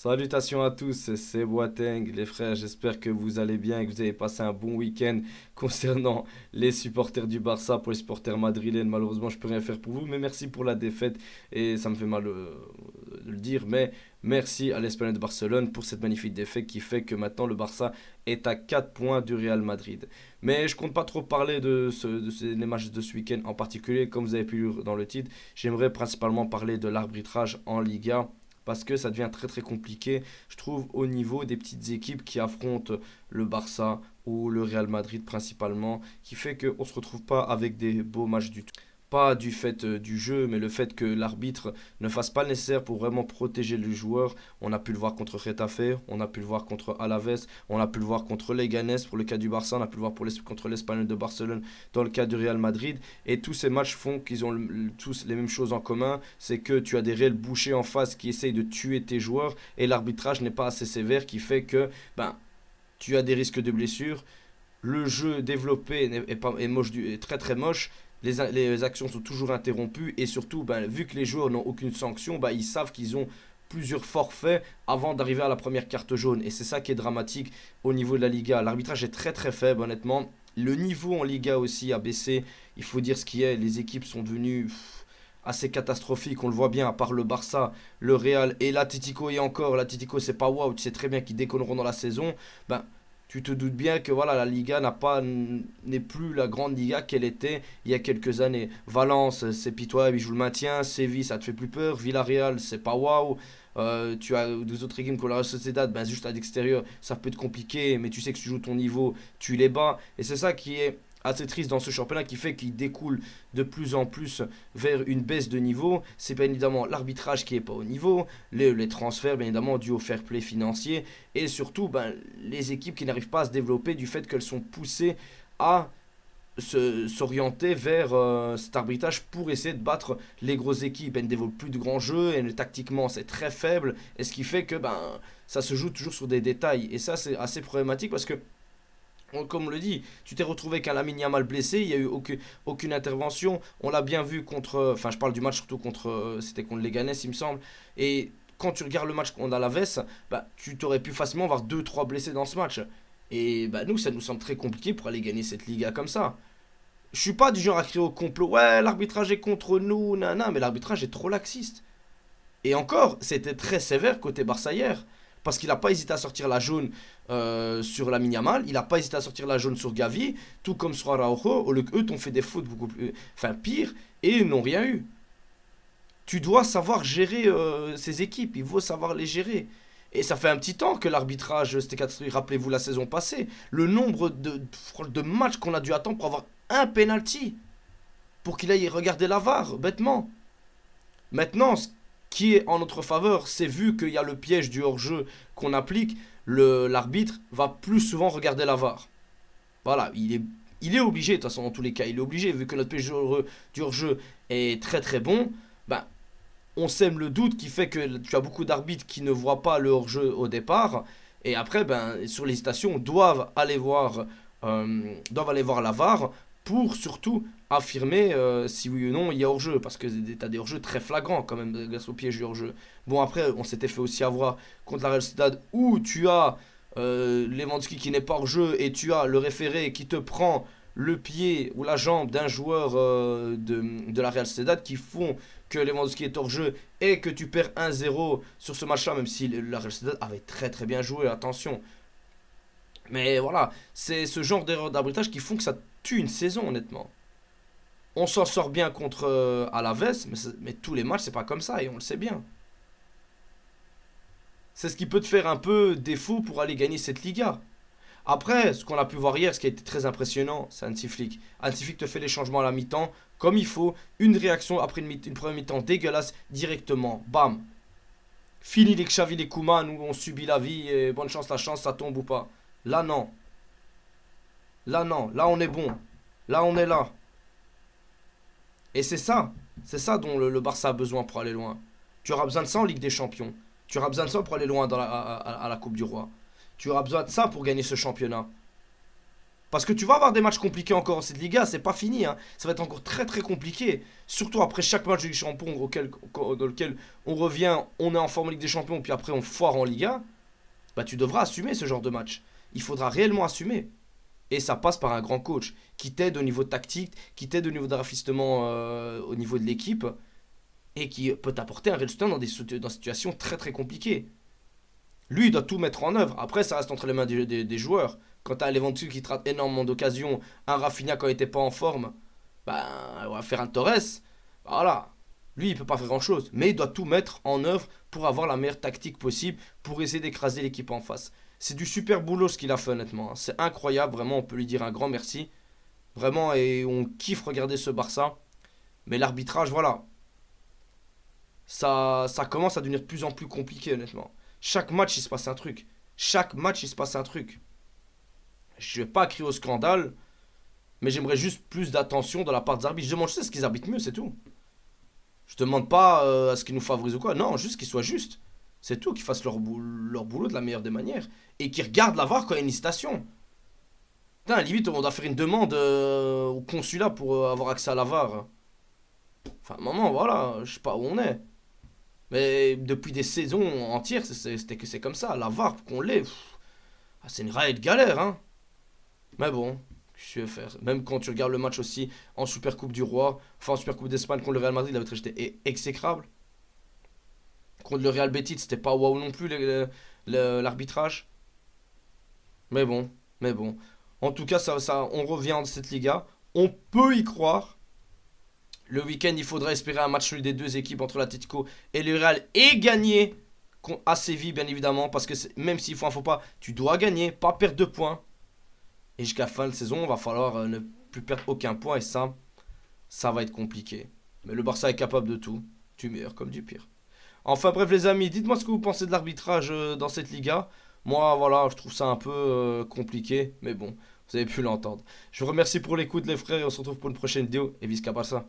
Salutations à tous, c'est Boateng, les frères, j'espère que vous allez bien et que vous avez passé un bon week-end concernant les supporters du Barça. Pour les supporters madrilènes, malheureusement, je peux rien faire pour vous, mais merci pour la défaite et ça me fait mal de le dire, mais merci à l'Espagnol de Barcelone pour cette magnifique défaite qui fait que maintenant le Barça est à 4 points du Real Madrid. Mais je compte pas trop parler les matchs de ce week-end en particulier, comme vous avez pu lire dans le titre, j'aimerais principalement parler de l'arbitrage en Liga parce que ça devient très très compliqué, je trouve, au niveau des petites équipes qui affrontent le Barça ou le Real Madrid principalement, qui fait qu'on ne se retrouve pas avec des beaux matchs du tout. Pas du fait du jeu, mais le fait que l'arbitre ne fasse pas le nécessaire pour vraiment protéger le joueur. On a pu le voir contre Getafe, on a pu le voir contre Alaves, on a pu le voir contre Leganés pour le cas du Barça, on a pu le voir contre l'Espagnol de Barcelone dans le cas du Real Madrid. Et tous ces matchs font qu'ils ont tous les mêmes choses en commun, c'est que tu as des réels bouchers en face qui essayent de tuer tes joueurs et l'arbitrage n'est pas assez sévère qui fait que ben, tu as des risques de blessures. Le jeu développé est très très moche. Les actions sont toujours interrompues et surtout, ben, vu que les joueurs n'ont aucune sanction, ben, ils savent qu'ils ont plusieurs forfaits avant d'arriver à la première carte jaune. Et c'est ça qui est dramatique au niveau de la Liga. L'arbitrage est très très faible, honnêtement. Le niveau en Liga aussi a baissé. Il faut dire ce qui est. Les équipes sont devenues assez catastrophiques. On le voit bien, à part le Barça, le Real et l'Atlético. Et encore, l'Atlético, c'est pas waouh. Tu sais très bien qu'ils décolleront dans la saison. Ben, tu te doutes bien que voilà, la Liga n'est plus la grande Liga qu'elle était il y a quelques années. Valence, c'est pitoyable, ils jouent le maintien. Séville, ça te fait plus peur. Villarreal, c'est pas waouh. Tu as deux autres équipes comme la Real Sociedad, ben juste à l'extérieur, ça peut être compliqué, mais tu sais que si tu joues ton niveau, tu les bats. Et c'est ça qui est assez triste dans ce championnat qui fait qu'il découle de plus en plus vers une baisse de niveau. C'est bien évidemment l'arbitrage qui est pas au niveau, les transferts bien évidemment dû au fair play financier et surtout ben, les équipes qui n'arrivent pas à se développer du fait qu'elles sont poussées à s'orienter vers cet arbitrage pour essayer de battre les grosses équipes. Elles ne développent plus de grands jeux, et tactiquement c'est très faible, et ce qui fait que ben, ça se joue toujours sur des détails. Et ça c'est assez problématique parce que comme on le dit, tu t'es retrouvé qu'un Lamine Yamal blessé, il n'y a eu aucune intervention. On l'a bien vu contre. Enfin, je parle du match surtout contre. C'était contre Leganés, il me semble. Et quand tu regardes le match contre Alaves, bah, tu t'aurais pu facilement avoir deux trois blessés dans ce match. Et bah, nous, ça nous semble très compliqué pour aller gagner cette Liga comme ça. Je suis pas du genre à crier au complot. Ouais, l'arbitrage est contre nous, nanana, mais l'arbitrage est trop laxiste. Et encore, c'était très sévère côté Barça hier. Parce qu'il n'a pas hésité à sortir la jaune sur la Yamal, il n'a pas hésité à sortir la jaune sur Gavi, tout comme sur Araujo, au lieu qu'eux t'ont fait des fautes beaucoup plus, enfin pire, et ils n'ont rien eu. Tu dois savoir gérer ces équipes, il faut savoir les gérer. Et ça fait un petit temps que l'arbitrage, c'était catastrophique, rappelez-vous la saison passée, le nombre de matchs qu'on a dû attendre pour avoir un penalty, pour qu'il aille regarder la VAR, bêtement. Maintenant, ce qui est en notre faveur, c'est vu qu'il y a le piège du hors-jeu qu'on applique, l'arbitre va plus souvent regarder la VAR. Voilà, il est obligé, de toute façon, dans tous les cas, il est obligé, vu que notre piège du hors-jeu est très très bon, ben, on sème le doute qui fait que tu as beaucoup d'arbitres qui ne voient pas le hors-jeu au départ, et après, ben, sur les stations, doivent aller voir la VAR pour surtout affirmer si oui ou non il y a hors-jeu. Parce que tu as des hors-jeux très flagrants quand même grâce au piège du hors-jeu. Bon, après, on s'était fait aussi avoir contre la Real Sociedad où tu as Lewandowski qui n'est pas hors-jeu et tu as le référé qui te prend le pied ou la jambe d'un joueur de la Real Sociedad qui font que Lewandowski est hors jeu et que tu perds 1-0 sur ce match-là, même si la Real Sociedad avait très très bien joué, attention. Mais voilà, c'est ce genre d'erreurs d'arbitrage qui font que ça tue une saison, honnêtement. On s'en sort bien contre Alaves, mais tous les matchs, c'est pas comme ça, et on le sait bien. C'est ce qui peut te faire un peu défaut pour aller gagner cette Liga. Après, ce qu'on a pu voir hier, ce qui a été très impressionnant, c'est Hansi Flick. Hansi Flick te fait les changements à la mi-temps, comme il faut, une réaction après une première mi-temps dégueulasse, directement, bam. Fini les Xavi, les Kouma, nous on subit la vie, et bonne chance, la chance, ça tombe ou pas. Là non, là non, là on est bon, là on est là. Et c'est ça dont le Barça a besoin pour aller loin. Tu auras besoin de ça en Ligue des Champions. Tu auras besoin de ça pour aller loin à la Coupe du Roi. Tu auras besoin de ça pour gagner ce championnat. Parce que tu vas avoir des matchs compliqués encore. Cette Liga, c'est pas fini. Hein. Ça va être encore très très compliqué. Surtout après chaque match de Ligue des Champions dans lequel on revient, on est en forme en Ligue des Champions, puis après on foire en Liga. Bah tu devras assumer ce genre de match. Il faudra réellement assumer. Et ça passe par un grand coach qui t'aide au niveau tactique, qui t'aide au niveau de rafistement, au niveau de l'équipe, et qui peut t'apporter un résultat dans des situations très très compliquées. Lui, il doit tout mettre en œuvre. Après, ça reste entre les mains des joueurs. Quand t'as Lewandowski qui te rate énormément d'occasions, un Rafinha quand il était pas en forme, ben, on va faire un Torres. Voilà. Lui, il peut pas faire grand-chose. Mais il doit tout mettre en œuvre pour avoir la meilleure tactique possible, pour essayer d'écraser l'équipe en face. C'est du super boulot ce qu'il a fait, honnêtement. C'est incroyable, vraiment, on peut lui dire un grand merci. Vraiment, et on kiffe regarder ce Barça. Mais l'arbitrage, voilà. Ça commence à devenir de plus en plus compliqué, honnêtement. Chaque match, il se passe un truc. Chaque match, il se passe un truc. Je vais pas crier au scandale, mais j'aimerais juste plus d'attention de la part des arbitres. Je demande juste à ce qu'ils arbitrent mieux, c'est tout. Je demande pas à ce qu'ils nous favorisent ou quoi. Non, juste qu'ils soient justes. C'est tout, qu'ils fassent leur boulot de la meilleure des manières. Et qu'ils regardent la VAR quand il y a une hésitation. Putain, limite, on doit faire une demande au consulat pour avoir accès à la VAR. Enfin, maman, voilà, je sais pas où on est. Mais depuis des saisons entières, c'est comme ça. La VAR, pour qu'on l'ait, c'est une raille de galère, hein. Mais bon, qu'est-ce que tu veux faire? Même quand tu regardes le match aussi en Super Coupe du Roi, enfin en Super Coupe d'Espagne contre le Real Madrid, l'arbitrage était exécrable. Contre le Real Betis, c'était pas waouh non plus l'arbitrage. Mais bon, mais bon. En tout cas, on revient dans cette Liga. On peut y croire. Le week-end, il faudra espérer un match nul des deux équipes entre l'Atlético et le Real et gagner à Séville, bien évidemment. Parce que même s'il faut un faux pas, tu dois gagner, pas perdre de points. Et jusqu'à la fin de saison, il va falloir ne plus perdre aucun point. Et ça va être compliqué. Mais le Barça est capable de tout. Du meilleur comme du pire. Enfin bref les amis, dites-moi ce que vous pensez de l'arbitrage dans cette Liga. Moi voilà, je trouve ça un peu compliqué. Mais bon, vous avez pu l'entendre. Je vous remercie pour l'écoute les frères et on se retrouve pour une prochaine vidéo. Et Visca Barça.